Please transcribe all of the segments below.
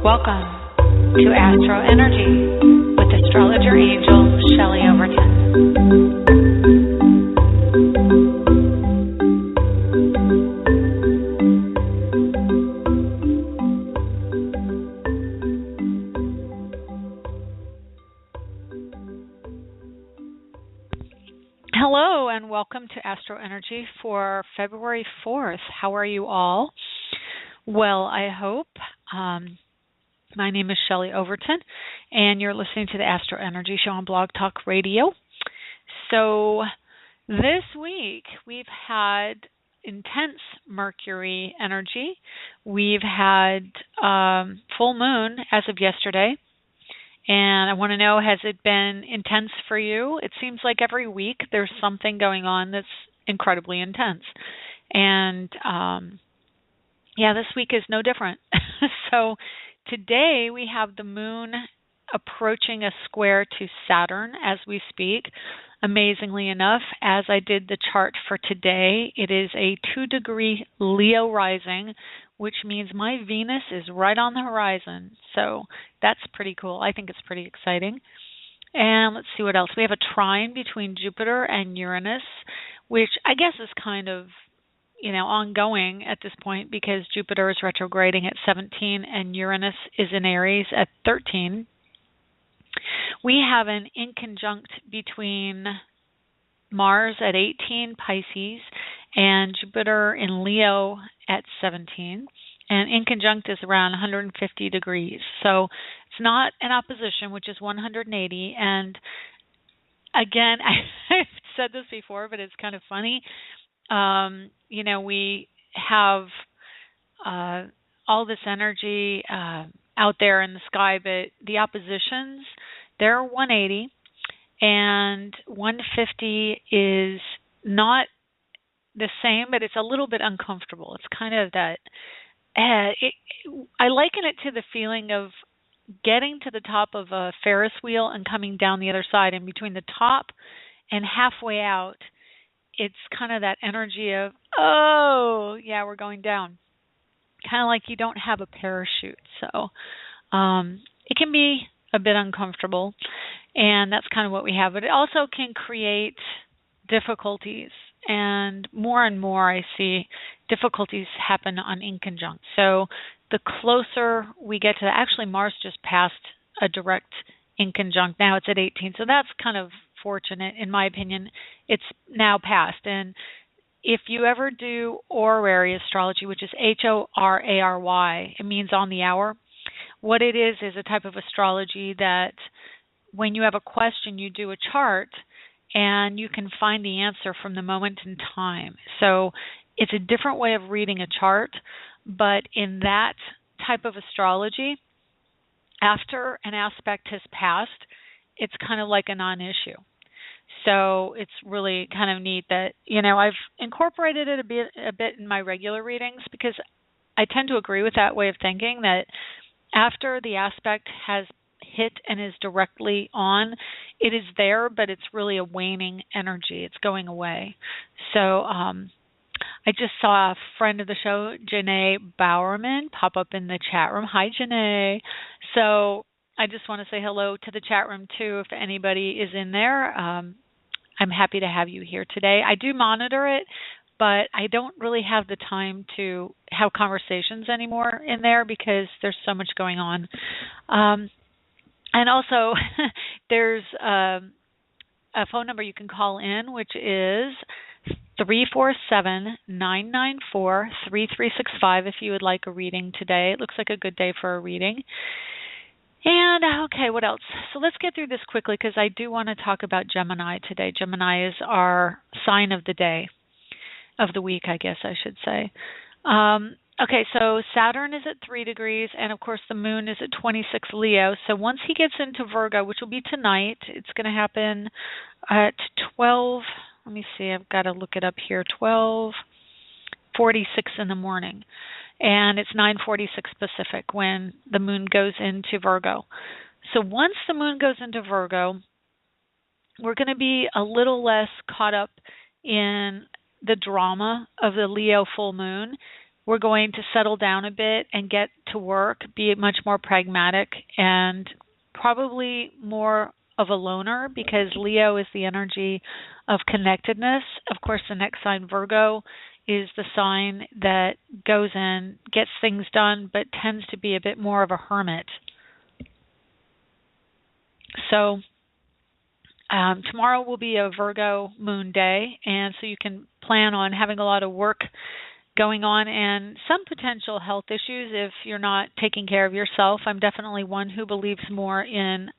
Welcome to AstroEnergy with astrologer angel Shelley Overton. Hello and welcome to AstroEnergy for February 4th. How are you all? Well, I hope. My name is Shelley Overton, and you're listening to the AstroEnergy Show on Blog Talk Radio. So this week we've had intense Mercury energy. We've had full moon as of yesterday, and I want to know, has it been intense for you? It seems like every week there's something going on that's incredibly intense, and this week is no different. So today we have the moon approaching a square to Saturn as we speak. Amazingly enough, as I did the chart for today, it is a 2-degree Leo rising, which means my Venus is right on the horizon. So that's pretty cool. I think it's pretty exciting. And let's see what else. We have a trine between Jupiter and Uranus, which I guess is kind of ongoing at this point because Jupiter is retrograding at 17 and Uranus is in Aries at 13. We have an inconjunct between Mars at 18, Pisces, and Jupiter in Leo at 17. And inconjunct is around 150 degrees. So it's not an opposition, which is 180. And again, I've said this before, but it's kind of funny. We have all this energy out there in the sky, but the oppositions, they're 180, and 150 is not the same, but it's a little bit uncomfortable. It's kind of that, I liken it to the feeling of getting to the top of a Ferris wheel and coming down the other side, and between the top and halfway out, it's kind of that energy of, oh, yeah, we're going down. Kind of like you don't have a parachute. So it can be a bit uncomfortable, and that's kind of what we have. But it also can create difficulties, and more I see difficulties happen on inconjunct. So the closer we get to that, actually Mars just passed a direct inconjunct. Now it's at 18, so that's kind of fortunate, in my opinion. It's now passed. And if you ever do horary astrology, which is Horary, it means on the hour. What it is a type of astrology that when you have a question, you do a chart and you can find the answer from the moment in time. So it's a different way of reading a chart, but in that type of astrology, after an aspect has passed, it's kind of like a non-issue. So it's really kind of neat that, I've incorporated it a bit in my regular readings because I tend to agree with that way of thinking, that after the aspect has hit and is directly on, it is there, but it's really a waning energy. It's going away. So I just saw a friend of the show, Janae Bowerman, pop up in the chat room. Hi, Janae. So I just want to say hello to the chat room, too, if anybody is in there. I'm happy to have you here today. I do monitor it, but I don't really have the time to have conversations anymore in there because there's so much going on. And also, there's a phone number you can call in, which is 347-994-3365 if you would like a reading today. It looks like a good day for a reading. And, okay, what else? So let's get through this quickly because I do want to talk about Gemini today. Gemini is our sign of the day, of the week, I guess I should say. Okay, so Saturn is at 3 degrees, and, of course, the moon is at 26 Leo. So once he gets into Virgo, which will be tonight, it's going to happen at 12, let me see, I've got to look it up here, 12:46 in the morning. And it's 9:46 Pacific when the moon goes into Virgo. So once the moon goes into Virgo, we're going to be a little less caught up in the drama of the Leo full moon we're going to settle down a bit and get to work, be much more pragmatic, and probably more of a loner, because Leo is the energy of connectedness. Of course, the next sign, Virgo, is the sign that goes in, gets things done, but tends to be a bit more of a hermit. So tomorrow will be a Virgo moon day, and so you can plan on having a lot of work going on and some potential health issues if you're not taking care of yourself. I'm definitely one who believes more in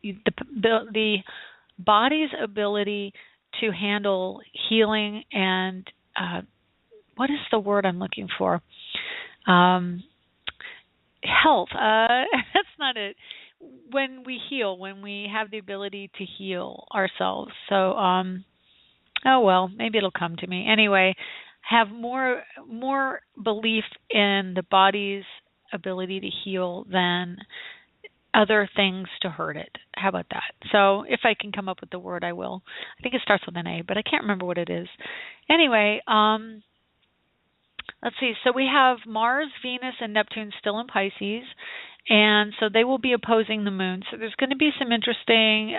the body's ability to handle healing and what is the word I'm looking for? Health. That's not it. When we heal, when we have the ability to heal ourselves. So, oh well, maybe it'll come to me. Anyway, have more belief in the body's ability to heal than other things to hurt it. How about that? So if I can come up with the word, I will. I think it starts with an A, but I can't remember what it is. Anyway, let's see. So we have Mars, Venus, and Neptune still in Pisces, and so they will be opposing the moon. So there's going to be some interesting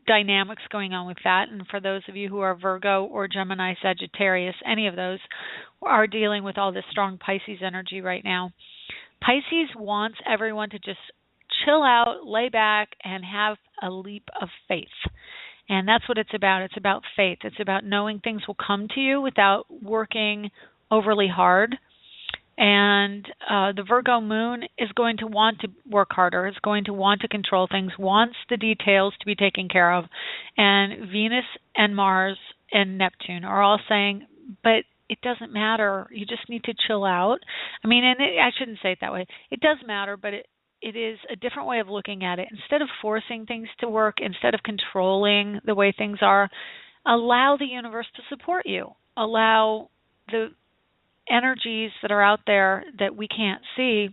dynamics going on with that. And for those of you who are Virgo or Gemini, Sagittarius, any of those are dealing with all this strong Pisces energy right now. Pisces wants everyone to just chill out, lay back, and have a leap of faith. And that's what it's about. It's about faith. It's about knowing things will come to you without working overly hard. And the Virgo moon is going to want to work harder, is going to want to control things, wants the details to be taken care of. And Venus and Mars and Neptune are all saying, but it doesn't matter. You just need to chill out. I mean, and I shouldn't say it that way. It does matter, but it is a different way of looking at it. Instead of forcing things to work, instead of controlling the way things are, allow the universe to support you. Allow the energies that are out there that we can't see,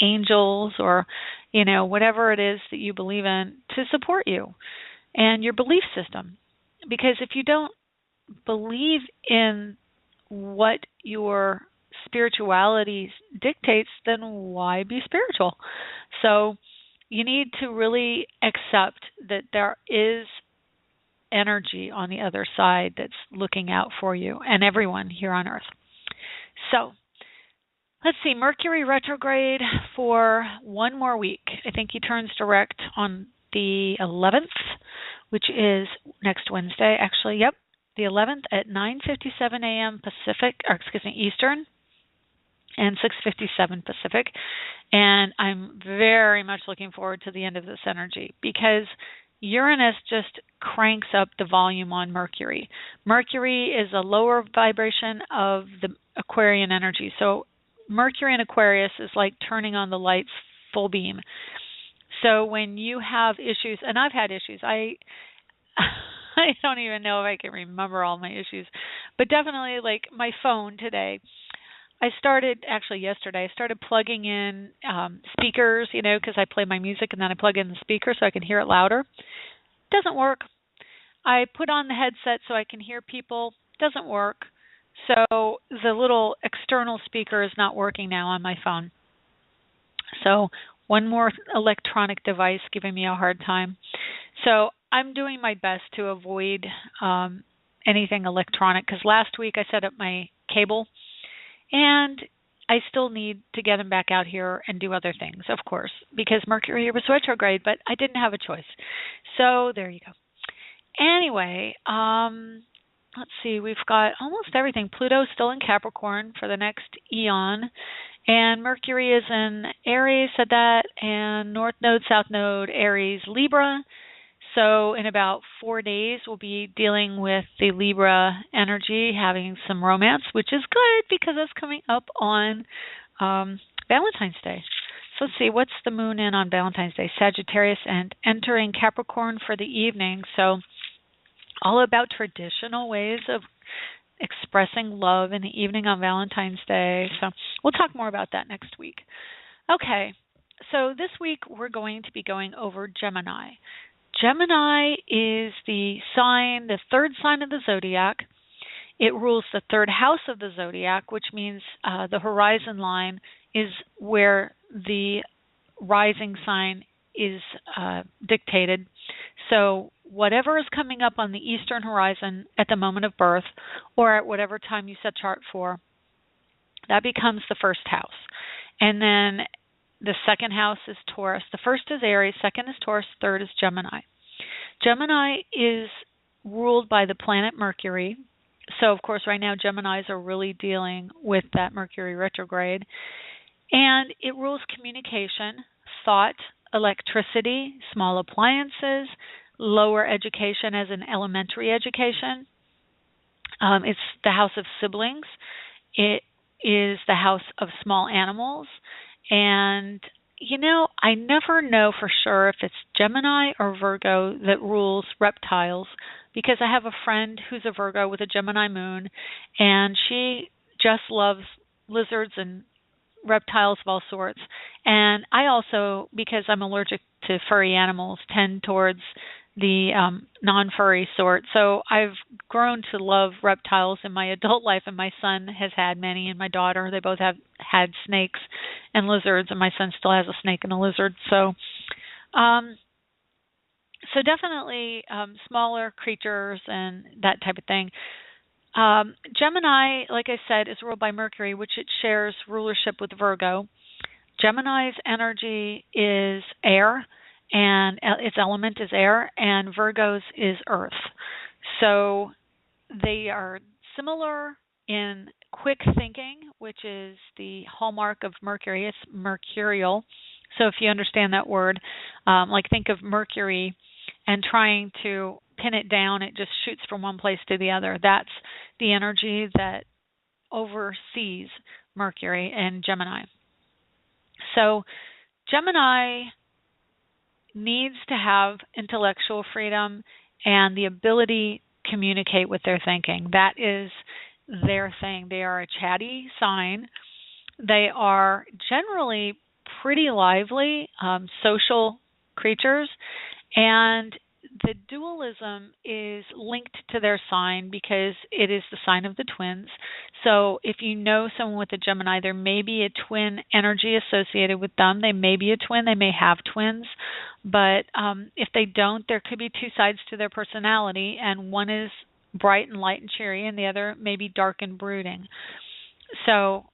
angels or, whatever it is that you believe in, to support you and your belief system. Because if you don't believe in what your spirituality dictates, then why be spiritual? So you need to really accept that there is energy on the other side that's looking out for you and everyone here on Earth. So let's see, Mercury retrograde for one more week. I think he turns direct on the 11th, which is next Wednesday, actually. Yep, the 11th at 9:57 a.m. Eastern, and 6:57 Pacific. And I'm very much looking forward to the end of this energy, because Uranus just cranks up the volume on Mercury. Mercury is a lower vibration of the Aquarian energy. So Mercury in Aquarius is like turning on the lights full beam. So when you have issues, and I've had issues, I don't even know if I can remember all my issues, but definitely like my phone today. Yesterday, I started plugging in speakers, because I play my music and then I plug in the speaker so I can hear it louder. Doesn't work. I put on the headset so I can hear people. Doesn't work. So the little external speaker is not working now on my phone. So one more electronic device giving me a hard time. So I'm doing my best to avoid anything electronic, because last week I set up my cable, and I still need to get them back out here and do other things, of course, because Mercury was retrograde, but I didn't have a choice. So there you go. Anyway, let's see, we've got almost everything. Pluto's still in Capricorn for the next eon, and Mercury is in Aries, said that, and North Node, South Node, Aries, Libra. So in about 4 days, we'll be dealing with the Libra energy, having some romance, which is good because that's coming up on Valentine's Day. So let's see, what's the moon in on Valentine's Day? Sagittarius, and entering Capricorn for the evening. So all about traditional ways of expressing love in the evening on Valentine's Day. So we'll talk more about that next week. Okay, so this week we're going to be going over Gemini. Gemini is the third sign of the Zodiac. It rules the third house of the zodiac, which means the horizon line is where the rising sign is dictated. So whatever is coming up on the eastern horizon at the moment of birth, or at whatever time you set chart for, that becomes the first house. And then the second house is Taurus. The first is Aries, second is Taurus, third is Gemini. Gemini is ruled by the planet Mercury. So, of course, right now Geminis are really dealing with that Mercury retrograde. And it rules communication, thought, electricity, small appliances, lower education as in elementary education. It's the house of siblings. It is the house of small animals. And, I never know for sure if it's Gemini or Virgo that rules reptiles, because I have a friend who's a Virgo with a Gemini moon, and she just loves lizards and reptiles of all sorts. And I also, because I'm allergic to furry animals, tend towards the non-furry sort. So I've grown to love reptiles in my adult life, and my son has had many, and my daughter. They both have had snakes and lizards, and my son still has a snake and a lizard. So definitely smaller creatures and that type of thing. Gemini, like I said, is ruled by Mercury, which it shares rulership with Virgo. Gemini's energy is air, and its element is air, and Virgo's is earth. So they are similar in quick thinking, which is the hallmark of Mercury. It's mercurial. So if you understand that word, like think of Mercury and trying to pin it down, it just shoots from one place to the other. That's the energy that oversees Mercury and Gemini. So Gemini needs to have intellectual freedom and the ability to communicate with their thinking. That is their thing. They are a chatty sign. They are generally pretty lively, social creatures, and the dualism is linked to their sign because it is the sign of the twins. So if you know someone with a Gemini, there may be a twin energy associated with them. They may be a twin. They may have twins. But if they don't, there could be two sides to their personality, and one is bright and light and cheery, and the other may be dark and brooding. So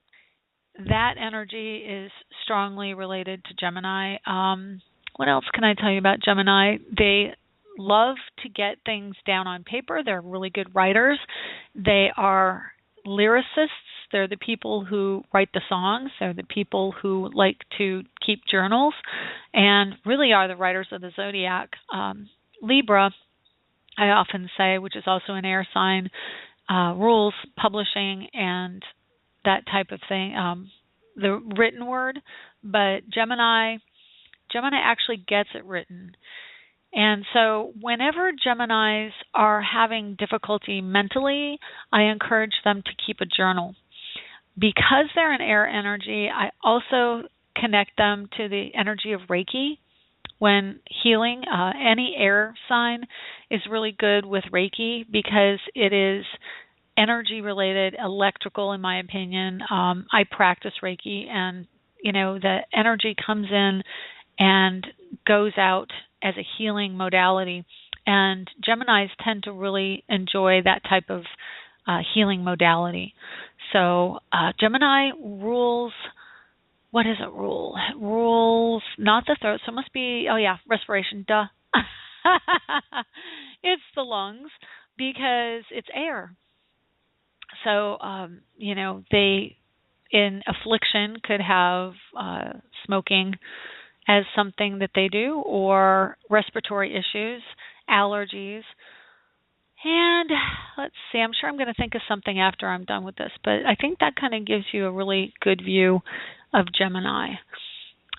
that energy is strongly related to Gemini. What else can I tell you about Gemini? They love to get things down on paper. They're really good writers. They are lyricists. They're the people who write the songs. They're the people who like to keep journals and really are the writers of the Zodiac. Libra, I often say, which is also an air sign, rules publishing and that type of thing, the written word. But Gemini actually gets it written. And so whenever Geminis are having difficulty mentally, I encourage them to keep a journal. Because they're an air energy, I also connect them to the energy of Reiki when healing. Any air sign is really good with Reiki because it is energy related, electrical in my opinion. I practice Reiki, and the energy comes in and goes out as a healing modality. And Geminis tend to really enjoy that type of healing modality. So Gemini rules, what does it rule? It rules not the throat, so it must be, respiration, duh. It's the lungs because it's air. So, they in affliction could have smoking as something that they do, or respiratory issues, allergies. And let's see, I'm sure I'm going to think of something after I'm done with this, but I think that kind of gives you a really good view of Gemini.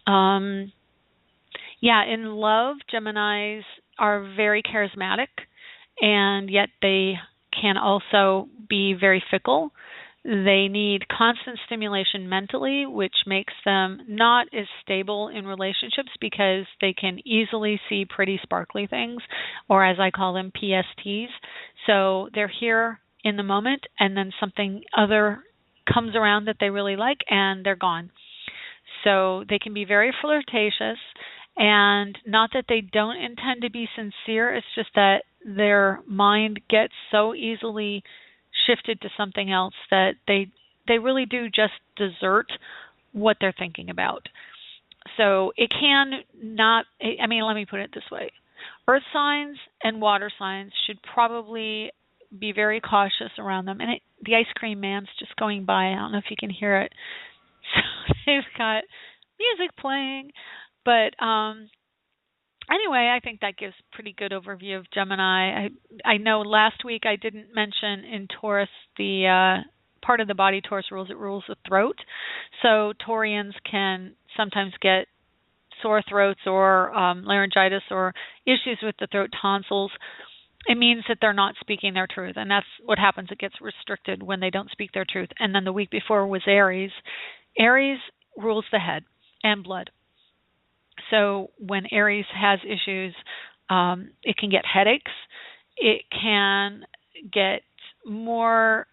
In love, Geminis are very charismatic, and yet they can also be very fickle. They need constant stimulation mentally, which makes them not as stable in relationships because they can easily see pretty sparkly things, or as I call them, PSTs. So they're here in the moment, and then something other comes around that they really like, and they're gone. So they can be very flirtatious, and not that they don't intend to be sincere, it's just that their mind gets so easily shifted to something else that they really do just desert what they're thinking about. So it can not, I mean, let me put it this way. Earth signs and water signs should probably be very cautious around them. And the ice cream man's just going by. I don't know if you can hear it. So they've got music playing. But anyway, I think that gives a pretty good overview of Gemini. I know last week I didn't mention in Taurus the part of the body Taurus rules. It rules the throat. So Taurians can sometimes get sore throats or laryngitis or issues with the throat, tonsils. It means that they're not speaking their truth, and that's what happens. It gets restricted when they don't speak their truth. And then the week before was Aries. Aries rules the head and blood. So when Aries has issues, it can get headaches. It can get more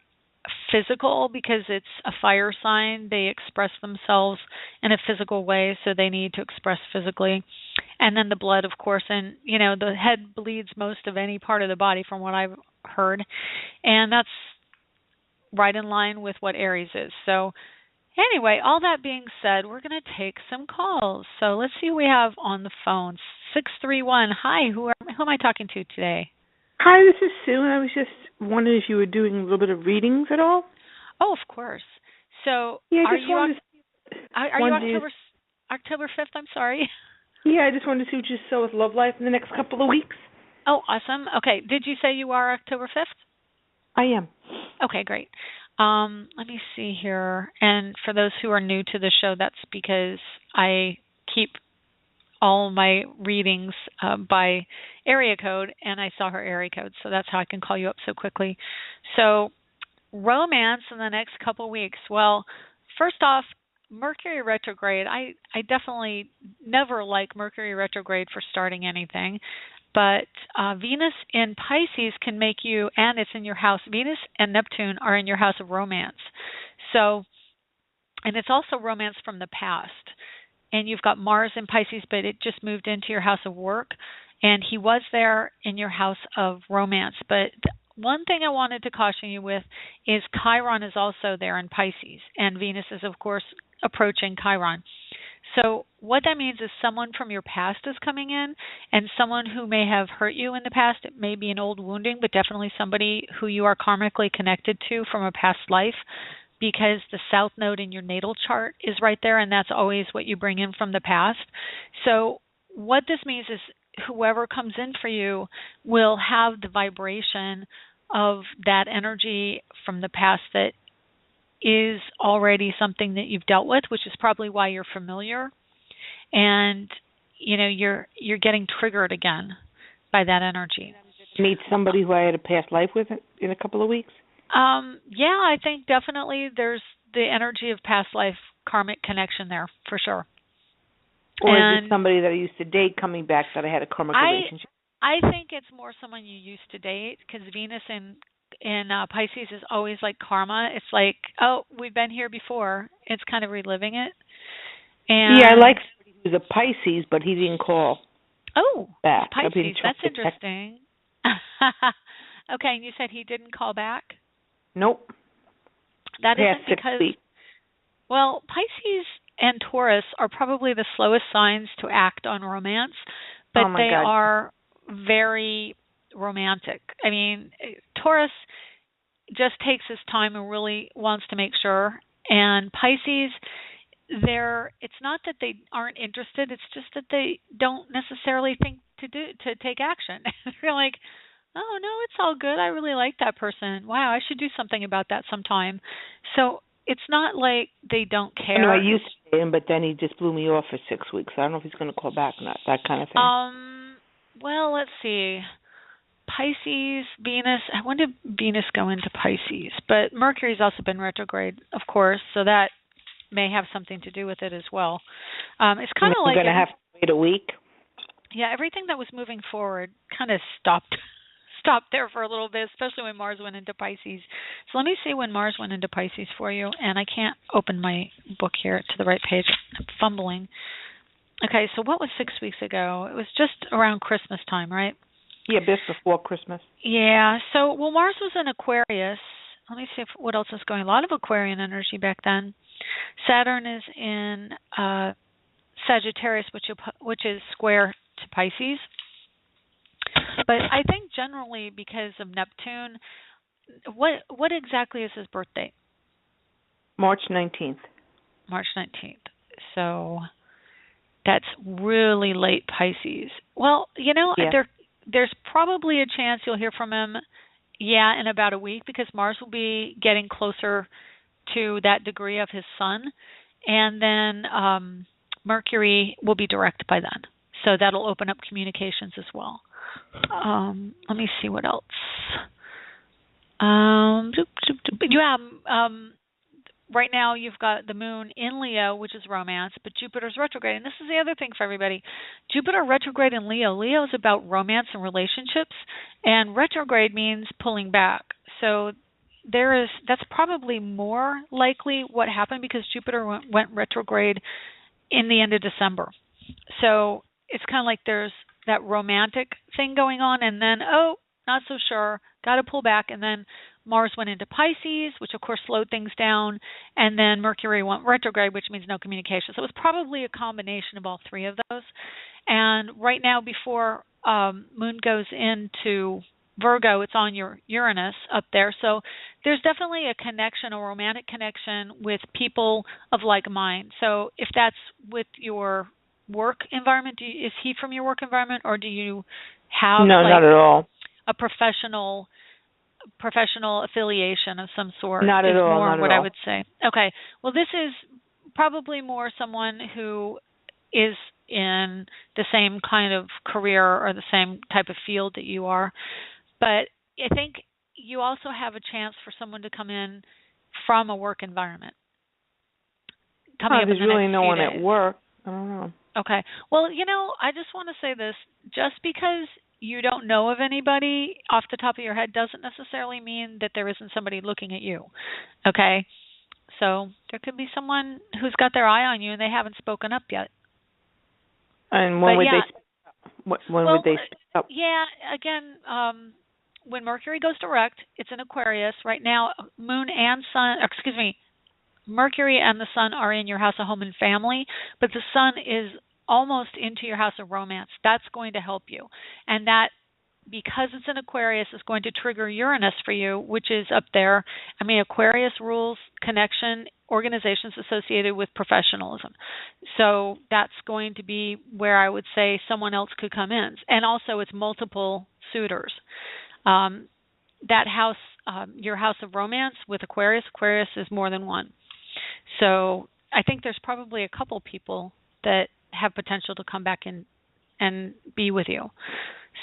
physical because it's a fire sign. They express themselves in a physical way, so they need to express physically. And then the blood, of course, and the head bleeds most of any part of the body from what I've heard. And that's right in line with what Aries is. So anyway, all that being said, we're going to take some calls. So let's see who we have on the phone. 631. Hi, who am I talking to today? Hi, this is Sue, and I was just wondering if you were doing a little bit of readings at all. Oh, of course. So yeah, are you October 5th? I'm sorry. Yeah, I just wanted to see what you saw with love life in the next couple of weeks. Oh, awesome. Okay, did you say you are October 5th? I am. Okay, great. Let me see here. And for those who are new to the show, that's because I keep all my readings by area code, and I saw her area code, so that's how I can call you up so quickly. So, romance in the next couple weeks. Well, first off, Mercury retrograde. I definitely never like Mercury retrograde for starting anything, but Venus in Pisces can make you, and it's in your house. Venus and Neptune are in your house of romance. So, and it's also romance from the past. And you've got Mars in Pisces, but it just moved into your house of work. And he was there in your house of romance. But one thing I wanted to caution you with is Chiron is also there in Pisces. And Venus is, of course, approaching Chiron. So what that means is someone from your past is coming in, and someone who may have hurt you in the past. It may be an old wounding, but definitely somebody who you are karmically connected to from a past life, because the South Node in your natal chart is right there, and that's always what you bring in from the past. So what this means is whoever comes in for you will have the vibration of that energy from the past that is already something that you've dealt with, which is probably why you're familiar. And, you're getting triggered again by that energy. Meet somebody who I had a past life with in a couple of weeks? Yeah, I think definitely there's the energy of past life karmic connection there for sure. Or is it somebody that I used to date coming back that I had a karmic relationship? I think it's more someone you used to date, because Venus in Pisces is always like karma. It's like, oh, we've been here before. It's kind of reliving it. And yeah, I like somebody who's a Pisces, but he didn't call. Oh, back. Pisces. That's interesting. Okay, and you said he didn't call back? Nope. That isn't because, well, Pisces and Taurus are probably the slowest signs to act on romance, but they are very romantic. I mean, Taurus just takes his time and really wants to make sure. And Pisces, it's not that they aren't interested, it's just that they don't necessarily think to take action. They're like, oh, no, it's all good. I really like that person. Wow, I should do something about that sometime. So it's not like they don't care. I used to date him, but then he just blew me off for 6 weeks. I don't know if he's going to call back or not, that kind of thing. Well, let's see. Pisces, Venus. When did Venus go into Pisces? But Mercury's also been retrograde, of course, so that may have something to do with it as well. It's kind of like... I'm going to have to wait a week? Yeah, everything that was moving forward kind of stopped stop there for a little bit, especially when Mars went into Pisces. So let me see when Mars went into Pisces for you. And I can't open my book here to the right page. I'm fumbling. Okay, so what was 6 weeks ago? It was just around Christmas time, right? Yeah, just before Christmas. Yeah, so, well, Mars was in Aquarius. Let me see what else is going. A lot of Aquarian energy back then. Saturn is in Sagittarius, which is square to Pisces. But I think generally because of Neptune, what exactly is his birthday? March 19th. March 19th. So that's really late Pisces. Well, there's probably a chance you'll hear from him, in about a week, because Mars will be getting closer to that degree of his sun. And then Mercury will be direct by then. So that'll open up communications as well. Let me see what else. Right now you've got the moon in Leo, which is romance, but Jupiter's retrograde. And this is the other thing for everybody. Jupiter retrograde in Leo. Leo is about romance and relationships, and retrograde means pulling back. So that's probably more likely what happened, because Jupiter went retrograde in the end of December. So it's kind of like there's that romantic thing going on, and then, not so sure, got to pull back, and then Mars went into Pisces, which of course slowed things down, and then Mercury went retrograde, which means no communication. So it was probably a combination of all three of those. And right now, before Moon goes into Virgo, it's on your Uranus up there. So there's definitely a connection, a romantic connection with people of like mind. So if that's with your work environment, is he from your work environment, or do you have not at all, a professional affiliation of some sort? Not at all. More not what at I all. would say. Okay. Well, this is probably more someone who is in the same kind of career or the same type of field that you are. But I think you also have a chance for someone to come in from a work environment. There's really no one at work. I don't know. Okay. Well, I just want to say this. Just because you don't know of anybody off the top of your head doesn't necessarily mean that there isn't somebody looking at you. Okay? So there could be someone who's got their eye on you and they haven't spoken up yet. And when would they speak up? Yeah, again, when Mercury goes direct, it's in Aquarius. Right now, Mercury and the Sun are in your house of home and family, but the Sun is almost into your house of romance. That's going to help you. And that, because it's in Aquarius, is going to trigger Uranus for you, which is up there. I mean, Aquarius rules connection, organizations associated with professionalism. So that's going to be where I would say someone else could come in. And also it's multiple suitors. That house, your house of romance with Aquarius is more than one. So I think there's probably a couple people that have potential to come back in and be with you.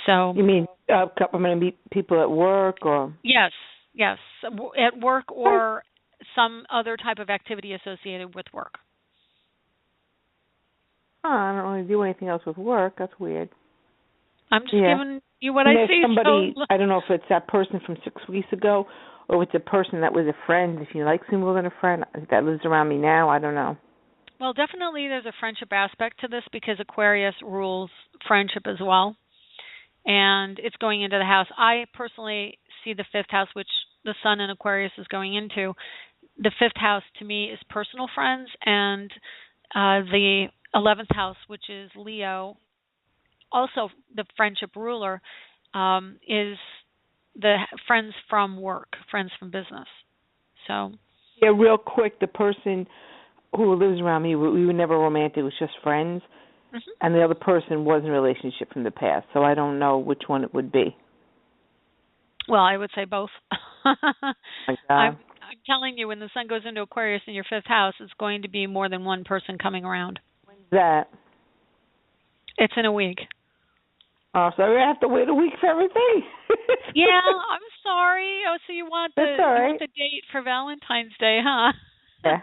So you mean I'm going to meet people at work, or? Yes, at work or some other type of activity associated with work. I don't really do anything else with work. That's weird. I'm just giving you what I see. Somebody, I don't know if it's that person from 6 weeks ago, or if it's a person that was a friend, if he likes me more than a friend, that lives around me now. I don't know. Well, definitely there's a friendship aspect to this, because Aquarius rules friendship as well. And it's going into the house. I personally see the fifth house, which the Sun in Aquarius is going into. The fifth house, to me, is personal friends. And the 11th house, which is Leo, also the friendship ruler, is the friends from work, friends from business. So, yeah, real quick, the person who lives around me, we were never romantic. It was just friends. Mm-hmm. And the other person was in a relationship from the past, so I don't know which one it would be. Well, I would say both. I'm telling you, when the Sun goes into Aquarius in your fifth house, it's going to be more than one person coming around. When's that? It's in a week. Oh, so I have to wait a week for everything. Yeah, I'm sorry. Oh, so you want the date for Valentine's Day, huh? Yeah.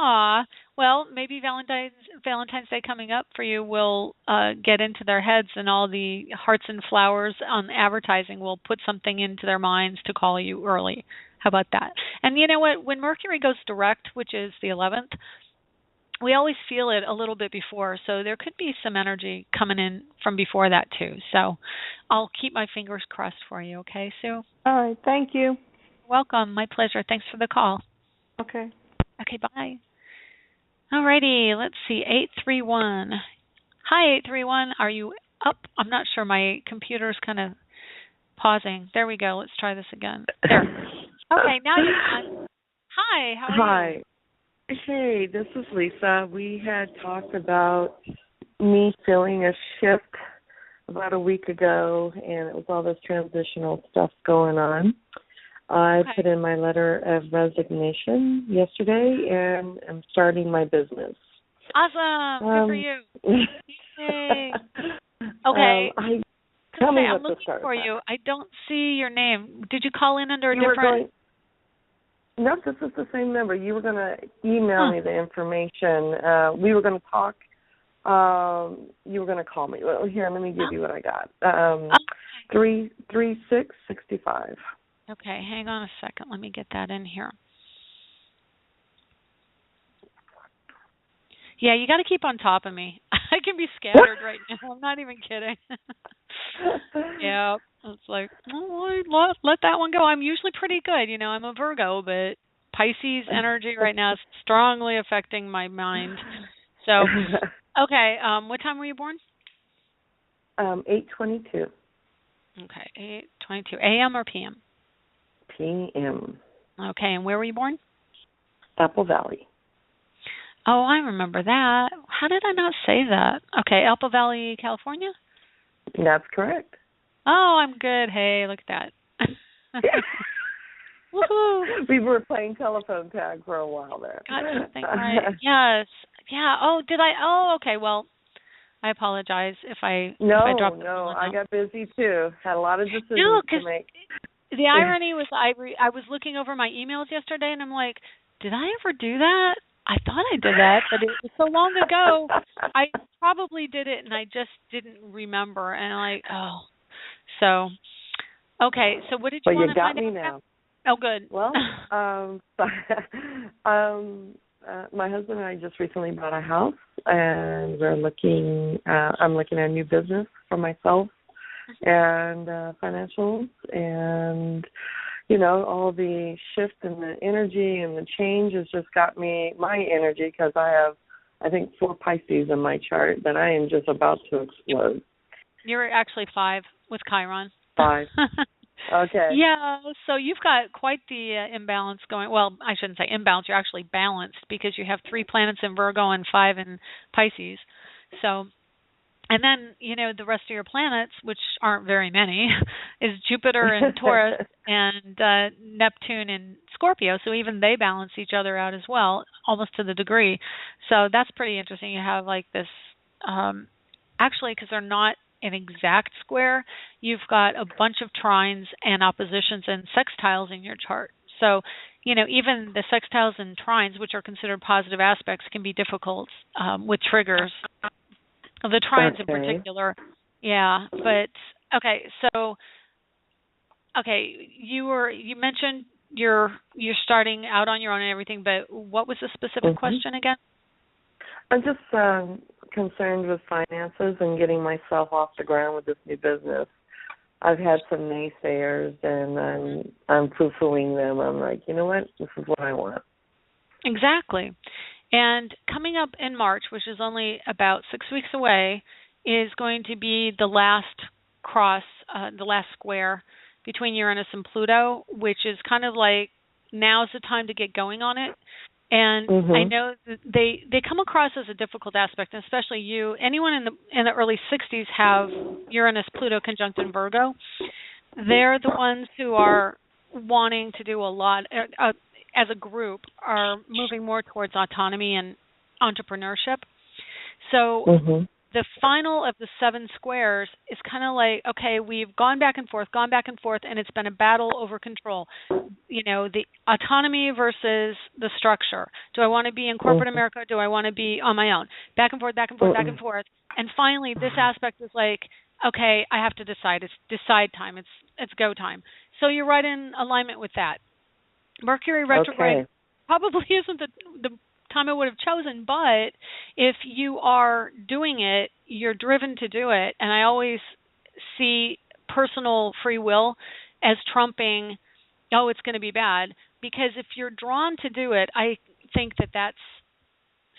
Aw. Well, maybe Valentine's Day coming up for you will get into their heads, and all the hearts and flowers on advertising will put something into their minds to call you early. How about that? And you know what? When Mercury goes direct, which is the 11th, we always feel it a little bit before, so there could be some energy coming in from before that too. So I'll keep my fingers crossed for you, okay, Sue? All right. Thank you. Welcome. My pleasure. Thanks for the call. Okay. Okay, bye. All righty. Let's see. 831. Hi, 831. Are you up? I'm not sure. My computer's kind of pausing. There we go. Let's try this again. There. Okay, now you're on. Hi, how are you? Hi. Hey, this is Lisa. We had talked about me feeling a shift about a week ago, and it was all this transitional stuff going on. I put in my letter of resignation yesterday, and I'm starting my business. Awesome. Good for you. Yay. Okay. I'm looking for you. I don't see your name. Did you call in under a different... No, this is the same number. You were going to email me the information. We were going to talk. You were going to call me. Well, here, let me give you what I got. 33665. Okay, hang on a second. Let me get that in here. Yeah, you got to keep on top of me. I can be scattered right now. I'm not even kidding. Yeah, it's like, let that one go. I'm usually pretty good. You know, I'm a Virgo, but Pisces energy right now is strongly affecting my mind. So, okay, what time were you born? 8:22. Okay, 8:22. A.M. or P.M.? P.M. Okay, and where were you born? Apple Valley. Oh, I remember that. How did I not say that? Okay, Apple Valley, California? That's correct. Oh, I'm good. Hey, look at that. Woohoo! We were playing telephone tag for a while there. Got something right. Yes. Yeah. Oh, did I? Oh, okay. Well, I apologize if I dropped the ball. I got busy too. Had a lot of decisions to make. The irony was I was looking over my emails yesterday, and I'm like, did I ever do that? I thought I did that, but it was so long ago. I probably did it, and I just didn't remember. And I'm like, oh. So, okay. So what did you want to find out? You got me now. Oh, good. Well, my husband and I just recently bought a house, and we're looking. I'm looking at a new business for myself and financials, and all the shift in the energy and the change has just got my energy, because I have, I think, 4 Pisces in my chart that I am just about to explode. You're actually 5 with Chiron. 5. Okay. Yeah, so you've got quite the imbalance going. Well, I shouldn't say imbalance. You're actually balanced, because you have 3 planets in Virgo and 5 in Pisces. So, and then, the rest of your planets, which aren't very many, is Jupiter in Taurus and Neptune in Scorpio. So even they balance each other out as well, almost to the degree. So that's pretty interesting. You have like this, actually, because they're not an exact square, you've got a bunch of trines and oppositions and sextiles in your chart. So, even the sextiles and trines, which are considered positive aspects, can be difficult with triggers. The trines in particular. Yeah, but okay, so you mentioned you're starting out on your own and everything, but what was the specific question again? I'm just concerned with finances and getting myself off the ground with this new business. I've had some naysayers, and I'm poo-pooing them. I'm like, you know what? This is what I want. Exactly. And coming up in March, which is only about 6 weeks away, is going to be the last the last square between Uranus and Pluto, which is kind of like, now's the time to get going on it. And I know that they come across as a difficult aspect, and especially you. Anyone in the early 60s have Uranus-Pluto conjunct in Virgo. They're the ones who are wanting to do a lot, as a group, are moving more towards autonomy and entrepreneurship. So the final of the 7 squares is kind of like, okay, we've gone back and forth, and it's been a battle over control. You know, the autonomy versus the structure. Do I want to be in corporate America? Do I want to be on my own? Back and forth, back and forth, back and forth. And finally, this aspect is like, okay, I have to decide. It's decide time. It's go time. So you're right in alignment with that. Mercury retrograde probably isn't the time I would have chosen, but if you are doing it, you're driven to do it. And I always see personal free will as trumping, oh, it's going to be bad. Because if you're drawn to do it, I think that that's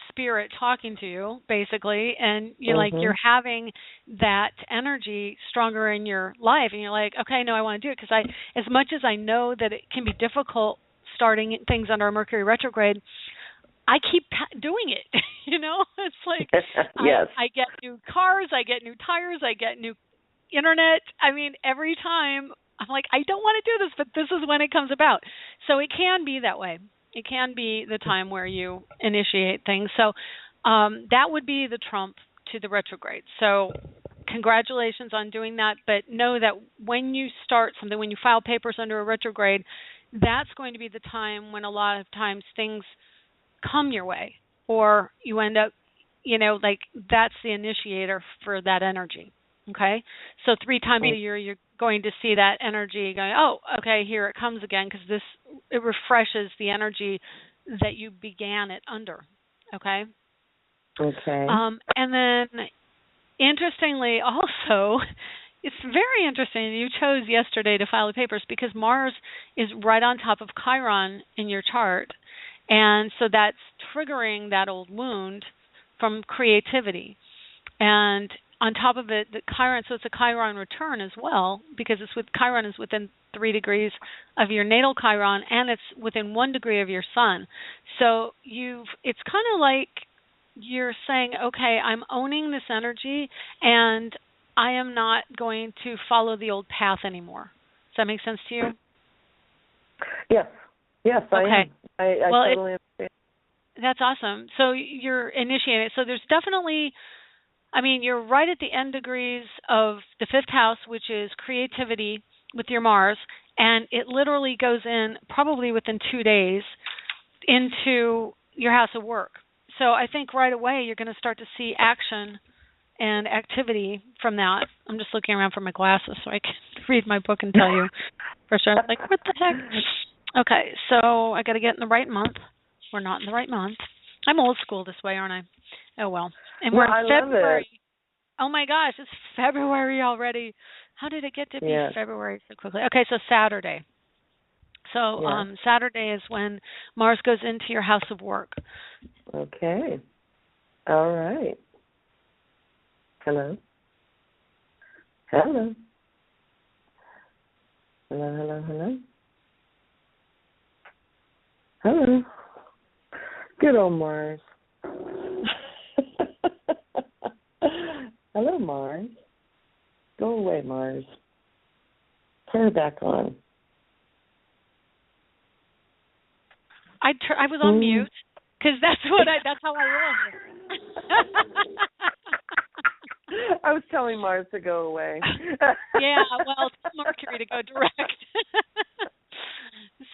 spirit talking to you, basically, and you're like, you're having that energy stronger in your life, and you're like, okay, no, I want to do it, because as much as I know that it can be difficult starting things under a Mercury retrograde, I keep doing it. You know, it's like yes. I get new cars, I get new tires, I get new internet. I mean, every time I'm like, I don't want to do this, but this is when it comes about. So it can be that way. It can be the time where you initiate things. So that would be the trump to the retrograde. So congratulations on doing that. But know that when you start something, when you file papers under a retrograde, that's going to be the time when a lot of times things come your way, or you end up, you know, like that's the initiator for that energy. Okay? So 3 times a year you're going to see that energy going, oh, okay, here it comes again, because it refreshes the energy that you began it under. Okay? Okay. And then, interestingly, also, it's very interesting you chose yesterday to file the papers, because Mars is right on top of Chiron in your chart, and so that's triggering that old wound from creativity. And on top of it, the Chiron, so it's a Chiron return as well, because Chiron is within 3 degrees of your natal Chiron, and it's within 1 degree of your sun. So it's kind of like you're saying, okay, I'm owning this energy, and I am not going to follow the old path anymore. Does that make sense to you? Yes. Yes, I am. I totally understand. That's awesome. So you're initiating it. So there's definitely, I mean, you're right at the end degrees of the 5th house, which is creativity with your Mars, and it literally goes in probably within 2 days into your house of work. So I think right away you're going to start to see action and activity from that. I'm just looking around for my glasses so I can read my book and tell you for sure. I'm like, what the heck? Okay, so I got to get in the right month. We're not in the right month. I'm old school this way, aren't I? Oh, well. And we're in February. Oh, my gosh, it's February already. How did it get to be February so quickly? Okay, so Saturday. So Saturday is when Mars goes into your house of work. Okay. All right. Hello? Hello? Hello, hello, hello? Hello. Good old Mars. Hello, Mars. Go away, Mars. Turn it back on. I was on mute because that's how I roll here. I was telling Mars to go away. Yeah, well, tell Mercury to go direct.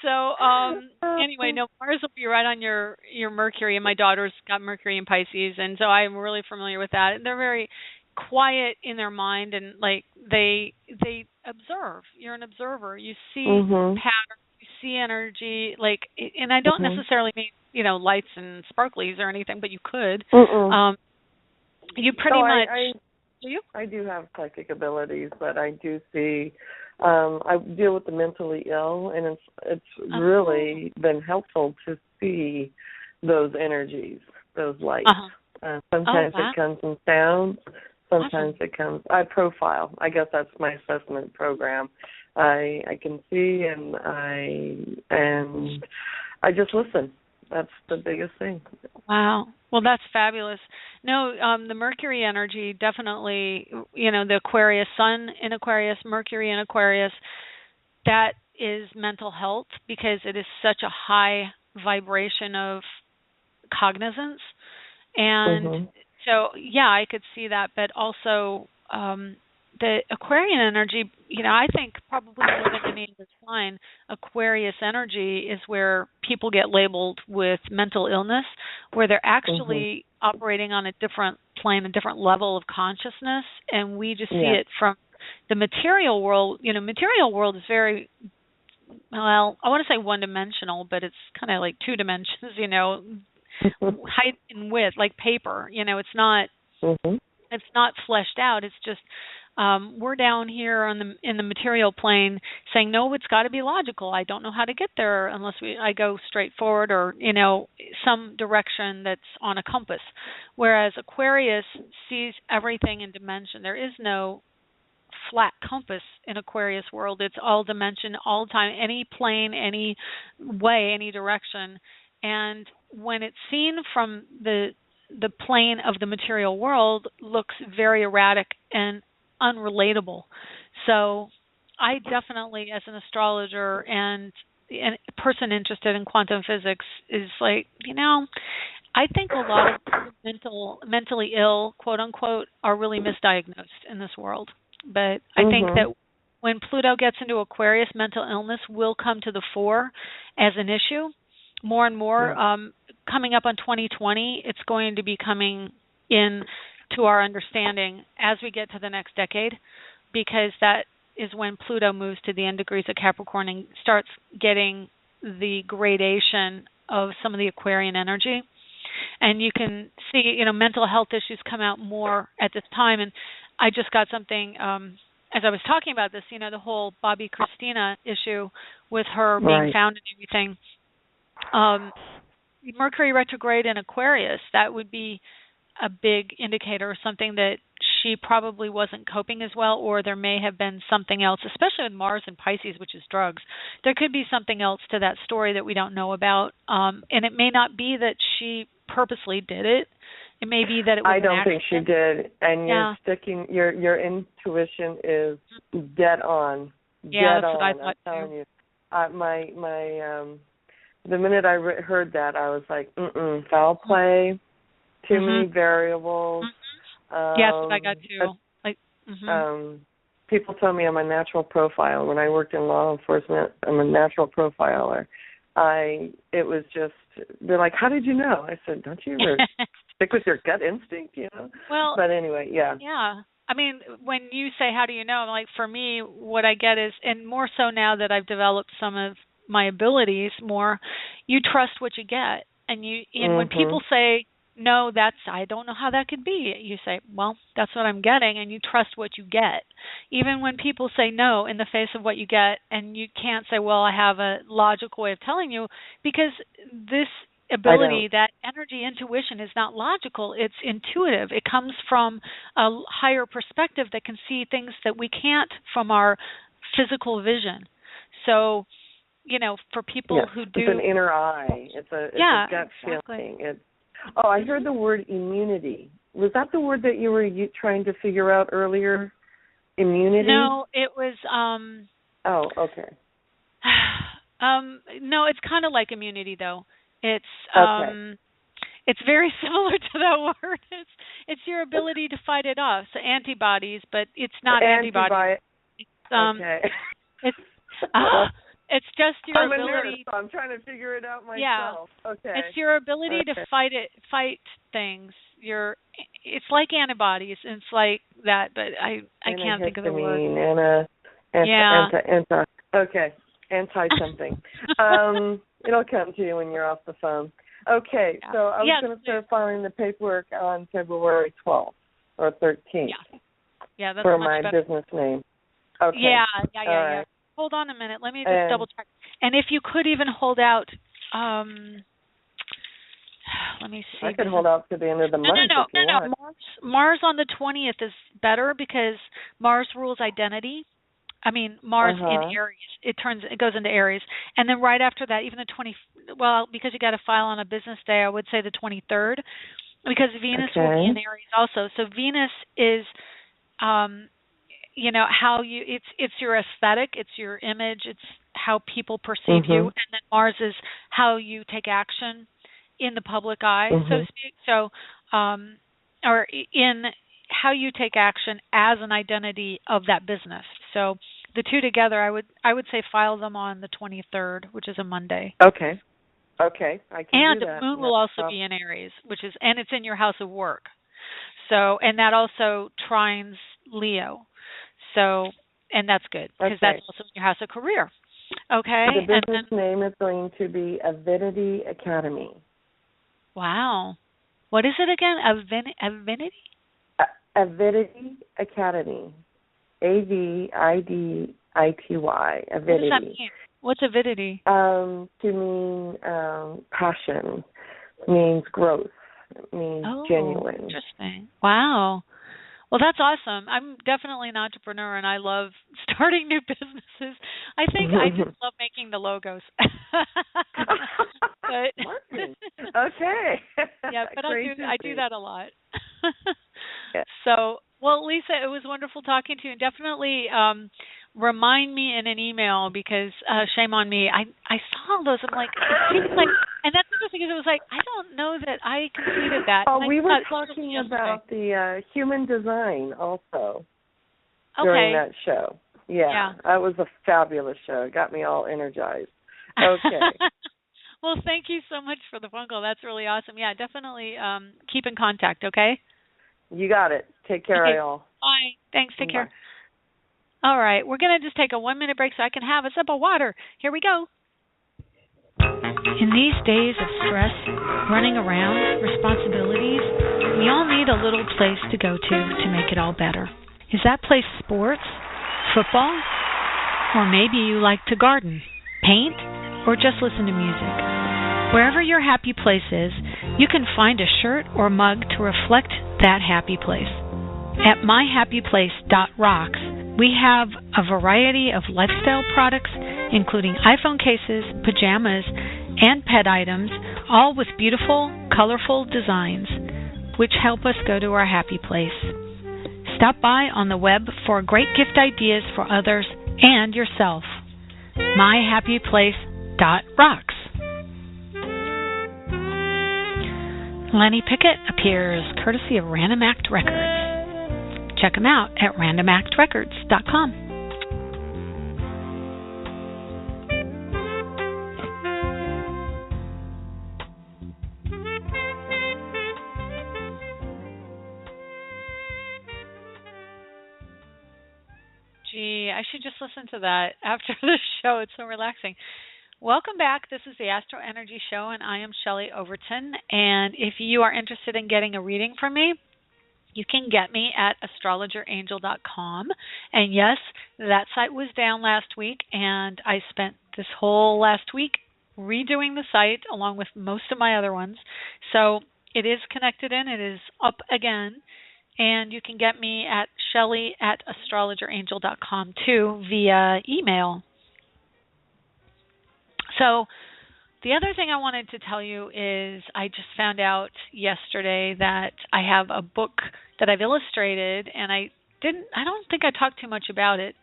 So anyway, no, Mars will be right on your Mercury, and my daughter's got Mercury in Pisces, and so I'm really familiar with that. And they're very quiet in their mind, and like they observe. You're an observer. You see patterns, you see energy, like, and I don't necessarily mean lights and sparklies or anything, but you could. You pretty much. Do you? I do have psychic abilities, but I do see. I deal with the mentally ill, and it's really been helpful to see those energies, those lights. Sometimes it comes in sounds. Sometimes it comes. I profile. I guess that's my assessment program. I can see, and I just listen. That's the biggest thing. Wow. Well, that's fabulous. No, the Mercury energy definitely, the Aquarius, Sun in Aquarius, Mercury in Aquarius, that is mental health because it is such a high vibration of cognizance. And So, yeah, I could see that, but also the Aquarian energy, I think probably more than any other sign, Aquarius energy is where people get labeled with mental illness, where they're actually operating on a different plane, a different level of consciousness, and we just see it from the material world. Material world is very, well, I want to say one-dimensional, but it's kind of like two dimensions, height and width, like paper. It's not it's not fleshed out. It's just we're down here in the material plane saying, no, it's got to be logical. I don't know how to get there unless I go straight forward or some direction that's on a compass. Whereas Aquarius sees everything in dimension. There is no flat compass in Aquarius world. It's all dimension, all the time, any plane, any way, any direction. And when it's seen from the plane of the material world, looks very erratic and unrelatable. So I definitely, as an astrologer and a person interested in quantum physics, is like, I think a lot of mentally ill, quote unquote, are really misdiagnosed in this world. But I think that when Pluto gets into Aquarius, mental illness will come to the fore as an issue more and more. Coming up on 2020, it's going to be coming in to our understanding as we get to the next decade, because that is when Pluto moves to the end degrees of Capricorn and starts getting the gradation of some of the Aquarian energy. And you can see, mental health issues come out more at this time. And I just got something, as I was talking about this, the whole Bobby Christina issue with her being found and everything. Mercury retrograde in Aquarius, that would be a big indicator, or something that she probably wasn't coping as well, or there may have been something else, especially with Mars and Pisces, which is drugs. There could be something else to that story that we don't know about, and it may not be that she purposely did it. It may be that it was I don't an think she did, and you're sticking. Your intuition is dead on. Yeah, dead that's what on. I thought I'm telling too. you, the minute I heard that, I was like, foul play, too many variables. Yes, I got too. People tell me I'm a natural profiler. When I worked in law enforcement, I'm a natural profiler. It was just, they're like, how did you know? I said, don't you ever stick with your gut instinct, Well, but anyway, yeah. Yeah. I mean, when you say, how do you know, like for me, what I get is, and more so now that I've developed some of my abilities more, you trust what you get. And when people say, no, I don't know how that could be, you say, well, that's what I'm getting, and you trust what you get. Even when people say no in the face of what you get, and you can't say, well, I have a logical way of telling you, because this ability, that energy intuition, is not logical, it's intuitive. It comes from a higher perspective that can see things that we can't from our physical vision. So, for people who do... It's an inner eye. It's a gut feeling. I heard the word immunity. Was that the word that you were trying to figure out earlier? Immunity? No, it was... Oh, okay. No, it's kind of like immunity, though. It's it's very similar to that word. It's your ability to fight it off. So antibodies, but it's not antibodies. It's just your ability. So I'm trying to figure it out myself. Yeah. Okay. It's your ability to fight things. It's like antibodies. It's like that, but I can't think of the word. Okay. Anti something. It'll come to you when you're off the phone. Okay, so I was going to start filing the paperwork on February 12th or 13th. Yeah, that's for much my better. business name. Okay. Yeah. Right. Hold on a minute. Let me just double check. And if you could even hold out, let me see. I could hold out to the end of the month. No. Mars on the 20th is better because Mars rules identity. I mean, Mars in Aries. It goes into Aries. And then right after that, even the because you got to file on a business day, I would say the 23rd, because Venus will be in Aries also. So Venus is, how it's your aesthetic, it's your image, it's how people perceive you. And then Mars is how you take action in the public eye, so to speak. So or in how you take action as an identity of that business. So the two together, I would say file them on the 23rd, which is a Monday. Okay. Okay, I can And do the that. moon will also be in Aries, and it's in your house of work. So, and that also trines Leo. So, and that's good because that's also in your house of career. Okay. The business name is going to be Avidity Academy. Wow. What is it again? Avidity? Avidity Academy. Avidity. Avidity. What does that mean? What's avidity? To mean passion. Means growth. Means genuine. Interesting. Wow. Well, that's awesome. I'm definitely an entrepreneur, and I love starting new businesses. I think I just love making the logos. But, okay. Yeah, but I do that a lot. Yeah. So, well, Lisa, it was wonderful talking to you. And definitely remind me in an email because shame on me. I saw those. I'm like, and that's interesting because it was like, I don't know that I completed that. Oh, we were talking about the human design also during that show. Yeah, that was a fabulous show. It got me all energized. Okay. Well, thank you so much for the phone call. That's really awesome. Yeah, definitely keep in contact, okay? You got it. Take care, Ayol. Bye. Thanks. Take care. All right. We're going to just take a 1-minute break so I can have a sip of water. Here we go. In these days of stress, running around, responsibilities, we all need a little place to go to make it all better. Is that place sports, football, or maybe you like to garden, paint, or just listen to music? Wherever your happy place is, you can find a shirt or mug to reflect that happy place. At myhappyplace.rocks, we have a variety of lifestyle products, including iPhone cases, pajamas, and pet items, all with beautiful, colorful designs, which help us go to our happy place. Stop by on the web for great gift ideas for others and yourself. myhappyplace.rocks. Lenny Pickett appears courtesy of Random Act Records. Check them out at randomactrecords.com. Gee, I should just listen to that after the show. It's so relaxing. Welcome back. This is the AstroEnergy Show, and I am Shelley Overton. And if you are interested in getting a reading from me, you can get me at astrologerangel.com. And yes, that site was down last week, and I spent this whole last week redoing the site along with most of my other ones. So it is connected in. It is up again. And you can get me at Shelley at astrologerangel.com too via email. So the other thing I wanted to tell you is I just found out yesterday that I have a book that I've illustrated, and I don't think I talked too much about it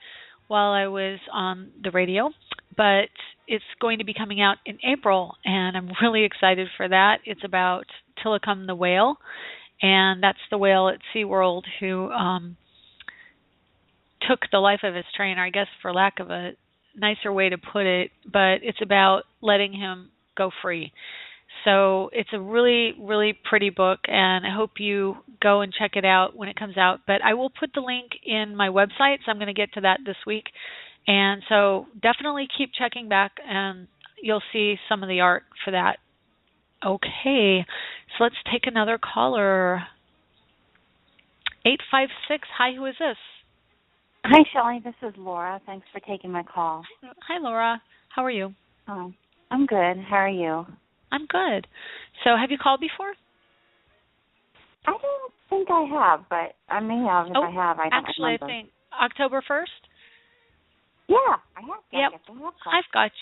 while I was on the radio, but it's going to be coming out in April, and I'm really excited for that. It's about Tilikum the whale, and that's the whale at SeaWorld who took the life of his trainer, I guess for lack of a nicer way to put it, but it's about letting him go free. So it's a really, really pretty book, and I hope you go and check it out when it comes out. But I will put the link in my website, so I'm going to get to that this week. And so definitely keep checking back, and you'll see some of the art for that. Okay, so let's take another caller. 856, hi, who is this? Hi, Shelley. This is Laura. Thanks for taking my call. Hi, Laura. How are you? Oh, I'm good. How are you? I'm good. So have you called before? I don't think I have, but I may have. If I have, I don't actually, remember. I think October 1st? Yeah, I have. Yep. I've got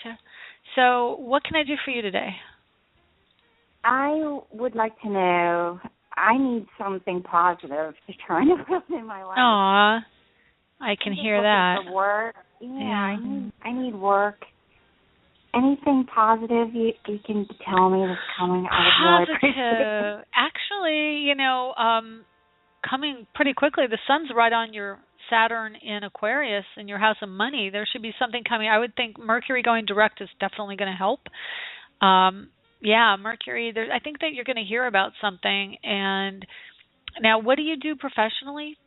you. So what can I do for you today? I would like to know, I need something positive to turn around in my life. Aw, I can hear that. For work. Yeah, I need work. anything positive you can tell me that's coming? I would really appreciate Positive. Actually, coming pretty quickly. The sun's right on your Saturn in Aquarius in your house of money. There should be something coming. I would think Mercury going direct is definitely going to help. Mercury, I think that you're going to hear about something. And now, what do you do professionally?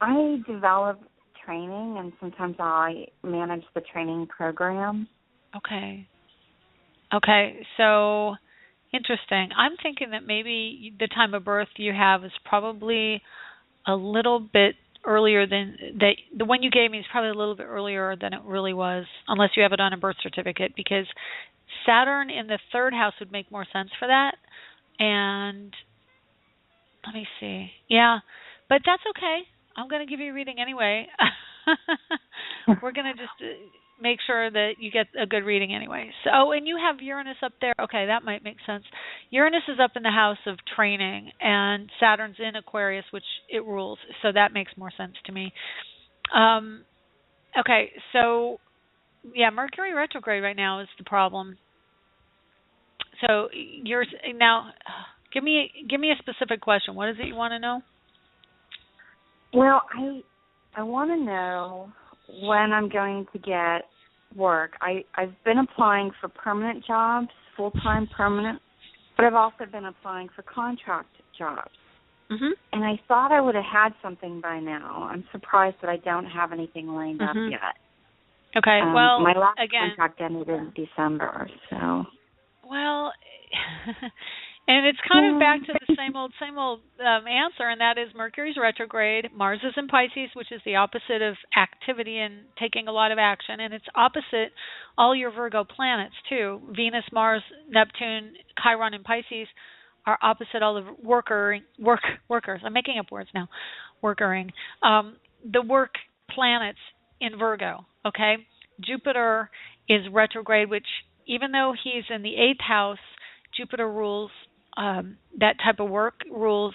I develop training, and sometimes I manage the training program. Okay, so interesting. I'm thinking that maybe the time of birth you have is probably a little bit earlier than the one you gave me is probably a little bit earlier than it really was, unless you have it on a birth certificate, because Saturn in the third house would make more sense for that. And let me see. Yeah, but that's okay. I'm going to give you a reading anyway. We're going to just make sure that you get a good reading anyway. So, and you have Uranus up there. Okay, that might make sense. Uranus is up in the house of training, and Saturn's in Aquarius, which it rules. So that makes more sense to me. Okay, so yeah, Mercury retrograde right now is the problem. So you're now. Give me a specific question. What is it you want to know? Well, I want to know when I'm going to get work. I've been applying for permanent jobs, full-time permanent, but I've also been applying for contract jobs. Mm-hmm. And I thought I would have had something by now. I'm surprised that I don't have anything lined up yet. Okay, well, my last again, contract ended in December, so. Well, and it's kind of back to the same old answer, and that is Mercury's retrograde. Mars is in Pisces, which is the opposite of activity and taking a lot of action, and it's opposite all your Virgo planets too. Venus, Mars, Neptune, Chiron, and Pisces are opposite all the workers. I'm making up words now. Workering. The work planets in Virgo. Okay, Jupiter is retrograde, which even though he's in the 8th house, Jupiter rules that type of work, rules,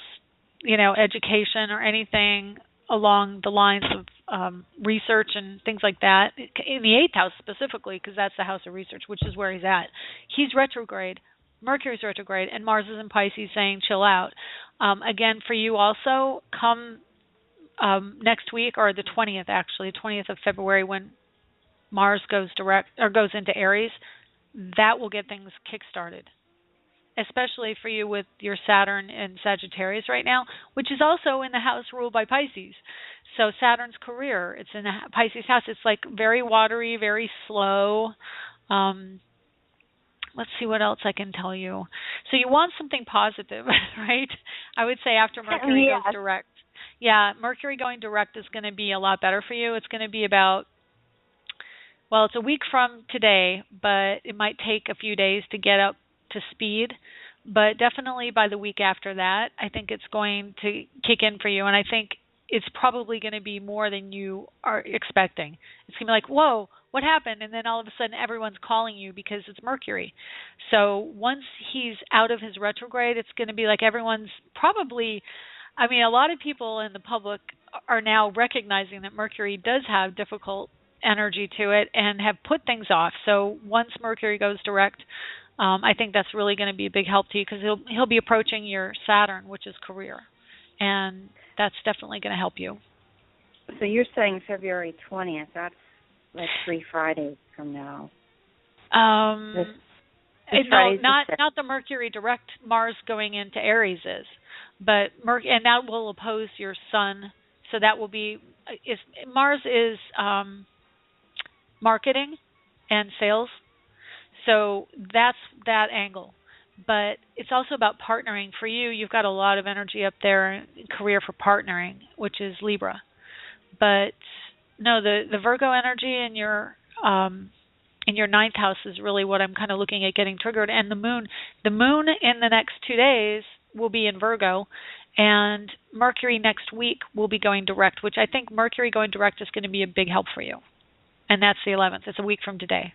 education or anything along the lines of research and things like that. In the 8th house specifically, because that's the house of research, which is where he's at. He's retrograde. Mercury's retrograde, and Mars is in Pisces saying chill out. Again, for you also, come next week, or the 20th actually, 20th of February, when Mars goes direct or goes into Aries, that will get things kick-started, especially for you with your Saturn and Sagittarius right now, which is also in the house ruled by Pisces. So Saturn's career, it's in the Pisces house. It's like very watery, very slow. Let's see what else I can tell you. So you want something positive, right? I would say after Mercury goes direct. Yeah, Mercury going direct is going to be a lot better for you. It's going to be about, well, it's a week from today, but it might take a few days to get up to speed. But definitely by the week after that, I think it's going to kick in for you. And I think it's probably going to be more than you are expecting. It's going to be like, whoa, what happened? And then all of a sudden everyone's calling you because it's Mercury. So once he's out of his retrograde, it's going to be like everyone's probably, I mean, a lot of people in the public are now recognizing that Mercury does have difficult energy to it and have put things off. So once Mercury goes direct, I think that's really going to be a big help to you, because he'll be approaching your Saturn, which is career, and that's definitely going to help you. So you're saying February 20th? That's like 3 Fridays from now. No, not the Mercury direct. Mars going into Aries is, but and that will oppose your Sun. So that will be Mars is marketing and sales. So that's that angle. But it's also about partnering. For you, you've got a lot of energy up there in career for partnering, which is Libra. But no, the Virgo energy in your 9th house is really what I'm kind of looking at getting triggered. And the moon in the next 2 days will be in Virgo, and Mercury next week will be going direct, which I think Mercury going direct is going to be a big help for you. And that's the 11th. It's a week from today.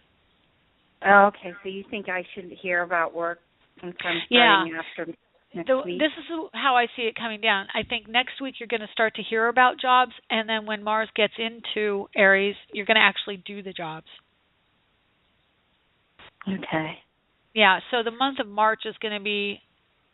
Oh, okay. So you think I should hear about work sometime starting after next week? This is how I see it coming down. I think next week you're going to start to hear about jobs, and then when Mars gets into Aries, you're going to actually do the jobs. Okay. Yeah, so the month of March is going to be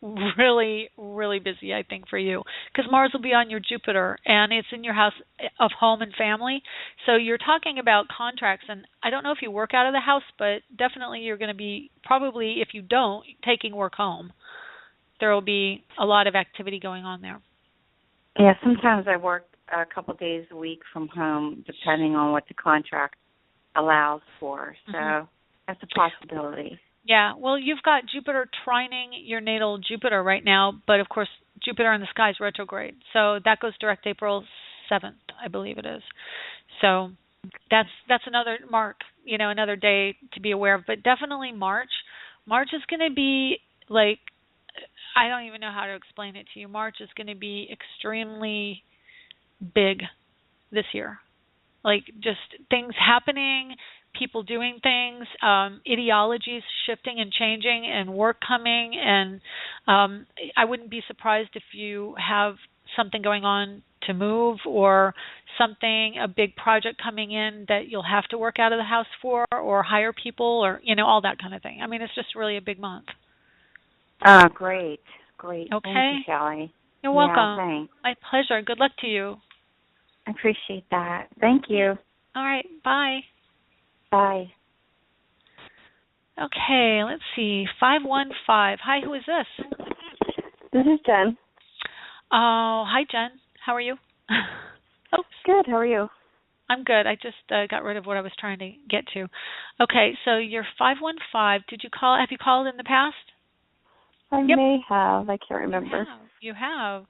really, really busy, I think, for you, because Mars will be on your Jupiter, and it's in your house of home and family. So you're talking about contracts, and I don't know if you work out of the house, but definitely you're going to be, probably, if you don't, taking work home. There will be a lot of activity going on there. Yeah, sometimes I work a couple days a week from home, depending on what the contract allows for. So that's a possibility. Yeah, well, you've got Jupiter trining your natal Jupiter right now, but of course, Jupiter in the sky is retrograde. So that goes direct April 7th, I believe it is. So that's another mark, another day to be aware of. But definitely March. March is going to be like, I don't even know how to explain it to you. March is going to be extremely big this year. Like just things happening, people doing things, ideologies shifting and changing, and work coming. And I wouldn't be surprised if you have something going on to move, or something, a big project coming in that you'll have to work out of the house for, or hire people, or all that kind of thing. I mean, it's just really a big month. Great. Okay. Thank you, Shelley. You're welcome. Yeah, thanks. My pleasure. Good luck to you. I appreciate that. Thank you. All right. Bye. Bye. Okay, let's see. 515. Hi, who is this? This is Jen. Oh, hi, Jen. How are you? Oh, good. How are you? I'm good. I just got rid of what I was trying to get to. Okay, so you're 515. Did you call? Have you called in the past? I may have. I can't remember. You have.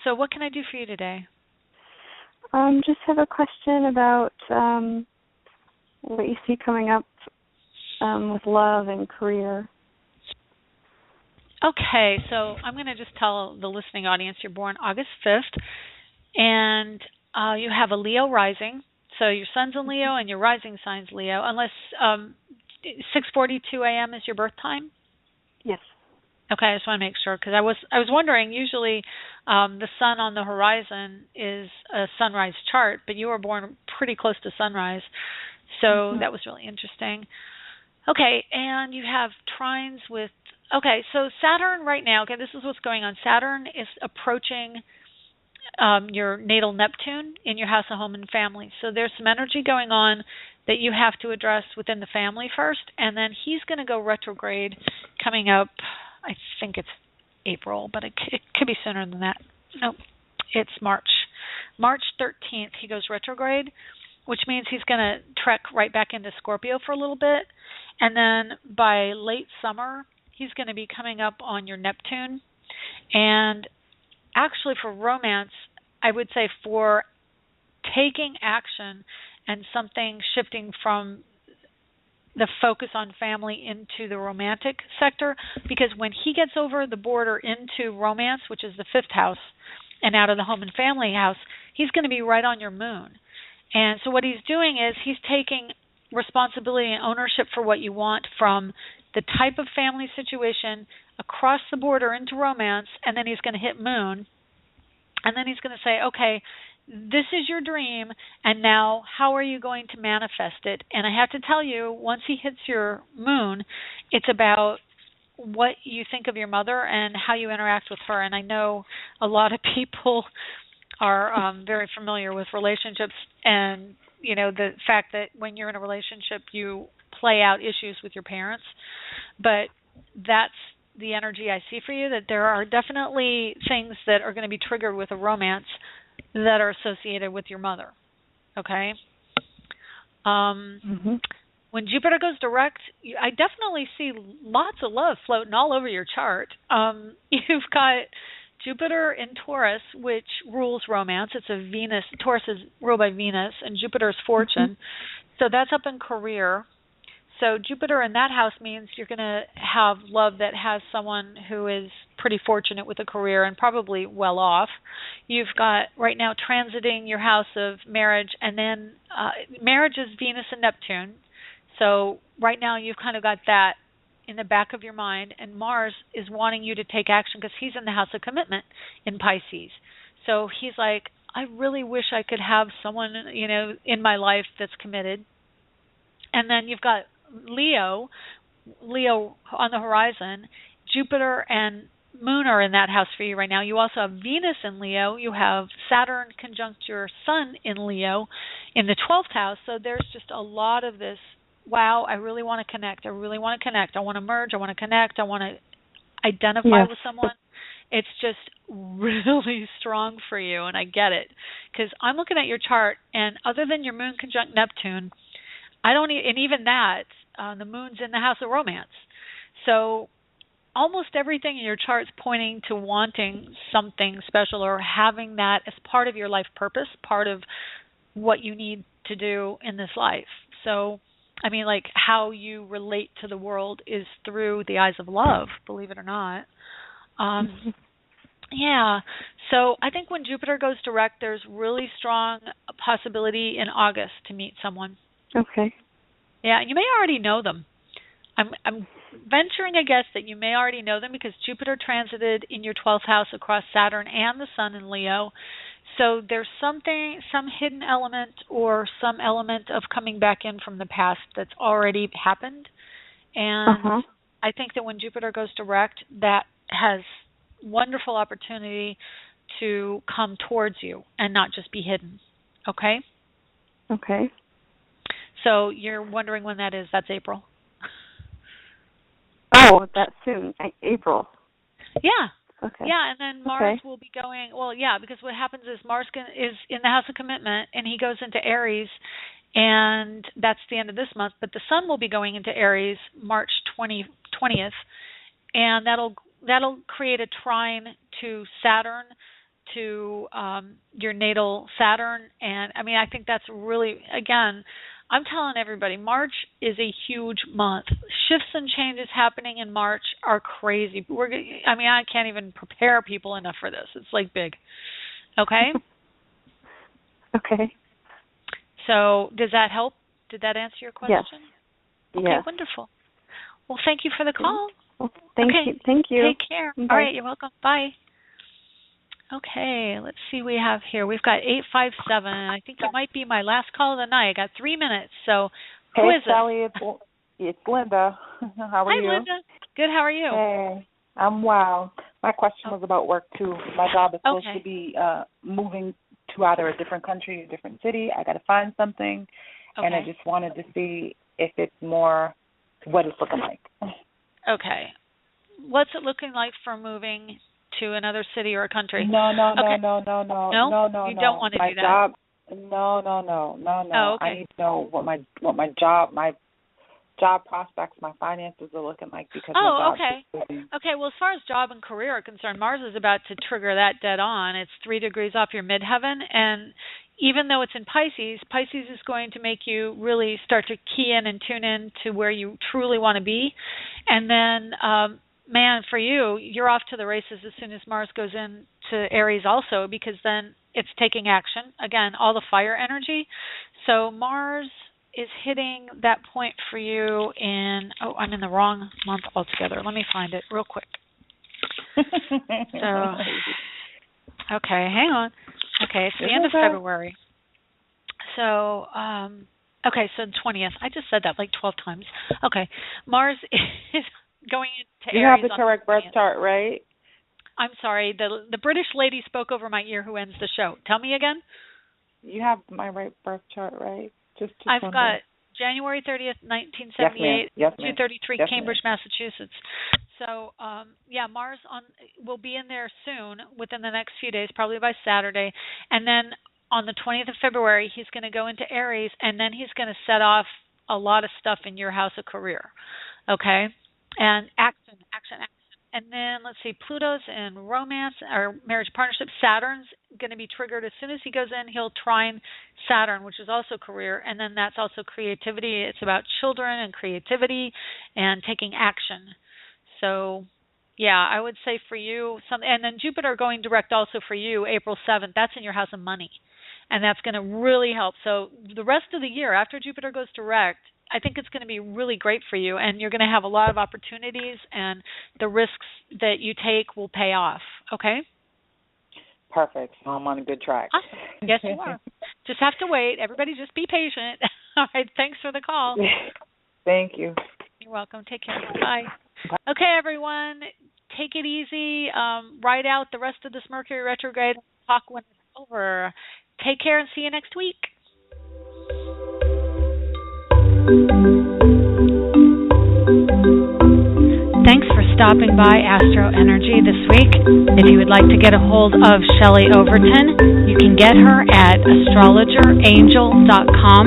So what can I do for you today? Just have a question about what you see coming up with love and career. Okay, so I'm going to just tell the listening audience you're born August 5th, and you have a Leo rising. So your sun's in Leo and your rising sign's Leo, unless 6:42 a.m. is your birth time? Yes. Okay, I just want to make sure, because I was wondering, usually the sun on the horizon is a sunrise chart, but you were born pretty close to sunrise, so that was really interesting. Okay, and you have trines with, okay, so Saturn right now, okay, this is what's going on. Saturn is approaching your natal Neptune in your house of home and family. So there's some energy going on that you have to address within the family first, and then he's going to go retrograde coming up, I think it's April, but it could be sooner than that. Nope, it's March. March 13th, he goes retrograde, which means he's going to trek right back into Scorpio for a little bit. And then by late summer, he's going to be coming up on your Neptune. And actually for romance, I would say for taking action and something shifting from the focus on family into the romantic sector, because when he gets over the border into romance, which is the 5th house, and out of the home and family house, he's going to be right on your moon. And so what he's doing is he's taking responsibility and ownership for what you want from the type of family situation across the border into romance, and then he's going to hit moon, and then he's going to say, okay, this is your dream, and now how are you going to manifest it? And I have to tell you, once he hits your moon, it's about what you think of your mother and how you interact with her. And I know a lot of people are very familiar with relationships, and the fact that when you're in a relationship you play out issues with your parents, but that's the energy I see for you, that there are definitely things that are going to be triggered with a romance that are associated with your mother. Okay? When Jupiter goes direct, I definitely see lots of love floating all over your chart. You've got Jupiter in Taurus, which rules romance. It's a Venus. Taurus is ruled by Venus, and Jupiter's fortune. So that's up in career. So Jupiter in that house means you're going to have love that has someone who is pretty fortunate with a career and probably well off. You've got right now transiting your house of marriage, and then marriage is Venus and Neptune. So right now you've kind of got that in the back of your mind, and Mars is wanting you to take action because he's in the house of commitment in Pisces. So he's like, I really wish I could have someone, in my life that's committed. And then you've got Leo, Leo on the horizon. Jupiter and Moon are in that house for you right now. You also have Venus in Leo. You have Saturn conjunct your Sun in Leo in the 12th house. So there's just a lot of this, wow, I really want to connect. I really want to connect. I want to merge. I want to connect. I want to identify with someone. It's just really strong for you, and I get it. Because I'm looking at your chart, and other than your Moon conjunct Neptune, and even that, the Moon's in the house of romance. So almost everything in your chart is pointing to wanting something special or having that as part of your life purpose, part of what you need to do in this life. So, I mean, like how you relate to the world is through the eyes of love, believe it or not. Yeah. So I think when Jupiter goes direct, there's really strong possibility in August to meet someone. Okay. Yeah, you may already know them. I'm venturing a guess that you may already know them because Jupiter transited in your 12th house across Saturn and the Sun in Leo. So there's some hidden element or some element of coming back in from the past that's already happened. And I think that when Jupiter goes direct, that has wonderful opportunity to come towards you and not just be hidden. Okay? Okay. So you're wondering when that is. That's April. Oh, that's soon. April. Yeah. Okay. Yeah, and then Mars will be going, because what happens is Mars is in the house of commitment, and he goes into Aries, and that's the end of this month. But the Sun will be going into Aries March 20th, and that'll create a trine to Saturn, to your natal Saturn. And, I mean, I think that's really, again, I'm telling everybody, March is a huge month. Shifts and changes happening in March are crazy. I can't even prepare people enough for this. It's like big. Okay? Okay. So does that help? Did that answer your question? Yes. Okay, wonderful. Well, thank you for the call. Well, thank you. Take care. Bye. All right, you're welcome. Bye. Okay, let's see what we have here. We've got 857. I think it might be my last call of the night. I got 3 minutes. So who is it? Hey, Shelley, it's Linda. How are you? Hi, Linda. Good. How are you? Hey, I'm well. My question was about work, too. My job is supposed to be moving to either a different country or a different city. I got to find something, and I just wanted to see if it's more what it's looking like. Okay. What's it looking like for moving to another city or a country? No. No? You don't want to do that? Job, no. Oh, okay. I need to know what my job prospects, my finances are looking like because my job is moving. Okay, well, as far as job and career are concerned, Mars is about to trigger that dead on. It's 3 degrees off your midheaven, and even though it's in Pisces is going to make you really start to key in and tune in to where you truly want to be. And then man, for you, you're off to the races as soon as Mars goes into Aries also, because then it's taking action. Again, all the fire energy. So Mars is hitting that point for you in, I'm in the wrong month altogether. Let me find it real quick. So, okay, hang on. Okay, it's the end of February. So, so the 20th. I just said that like 12 times. Okay, Mars is going into Aries. You have the correct birth chart, right? I'm sorry. The British lady spoke over my ear who ends the show. Tell me again. You have my right birth chart, right? Just I've got January 30th, 1978, yes, 233 Cambridge, Massachusetts. So, Mars will be in there soon, within the next few days, probably by Saturday. And then on the 20th of February, he's going to go into Aries, and then he's going to set off a lot of stuff in your house of career. Okay? And action. And then, let's see, Pluto's in romance or marriage partnership. Saturn's going to be triggered. As soon as he goes in, he'll trine Saturn, which is also career. And then that's also creativity. It's about children and creativity and taking action. So, I would say for you, and then Jupiter going direct also for you, April 7th, that's in your house of money. And that's going to really help. So the rest of the year, after Jupiter goes direct, I think it's going to be really great for you, and you're going to have a lot of opportunities, and the risks that you take will pay off. Okay? Perfect. I'm on a good track. Awesome. Yes, you are. Just have to wait. Everybody just be patient. All right. Thanks for the call. Thank you. You're welcome. Take care. Bye. Okay, everyone, take it easy. Ride out the rest of this Mercury retrograde. Talk when it's over. Take care and see you next week. Thanks for stopping by AstroEnergy this week. If you would like to get a hold of Shelley Overton, you can get her at astrologerangel.com,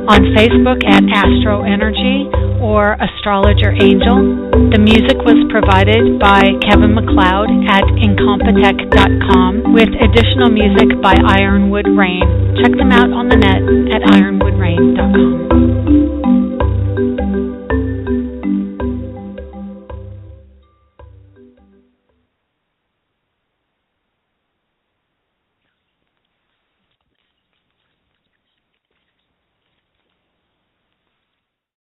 on Facebook at AstroEnergy or Astrologer Angel. The music was provided by Kevin MacLeod at incompetech.com with additional music by Ironwood Rain. Check them out on the net at ironwoodrain.com.